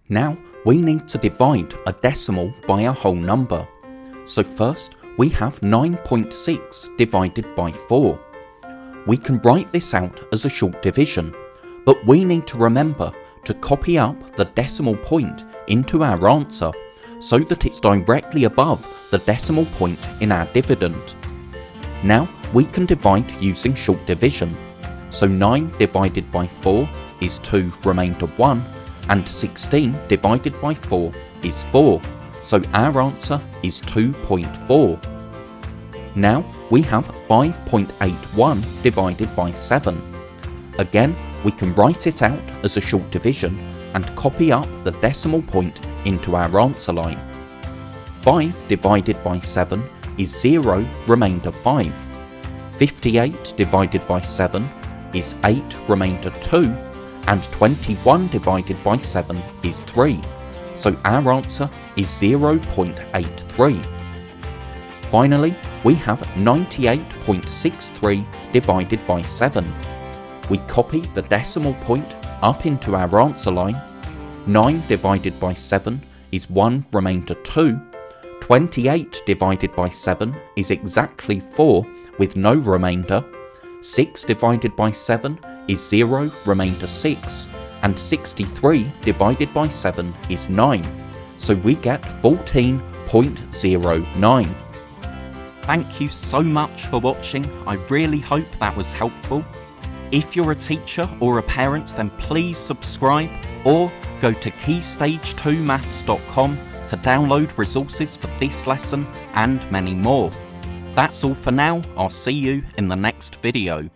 Now we need to divide a decimal by a whole number. So first we have 9.6 divided by 4. We can write this out as a short division, but we need to remember to copy up the decimal point into our answer so that it's directly above the decimal point in our dividend. Now we can divide using short division. So 9 divided by 4 is 2 remainder 1, and 16 divided by 4 is 4. So our answer is 2.4. Now we have 5.81 divided by 7. Again, we can write it out as a short division and copy up the decimal point into our answer line. 5 divided by 7 is 0 remainder 5. 58 divided by 7 is 8 remainder 2, and 21 divided by 7 is 3. So our answer is 0.83. Finally, we have 98.63 divided by 7. We copy the decimal point up into our answer line. 9 divided by 7 is 1 remainder 2. 28 divided by 7 is exactly 4 with no remainder. 6 divided by 7 is 0 remainder 6, and 63 divided by 7 is 9, so we get 14.09. Thank you so much for watching. I really hope that was helpful. If you're a teacher or a parent, then please subscribe or go to keystage2maths.com to download resources for this lesson and many more. That's all for now. I'll see you in the next video.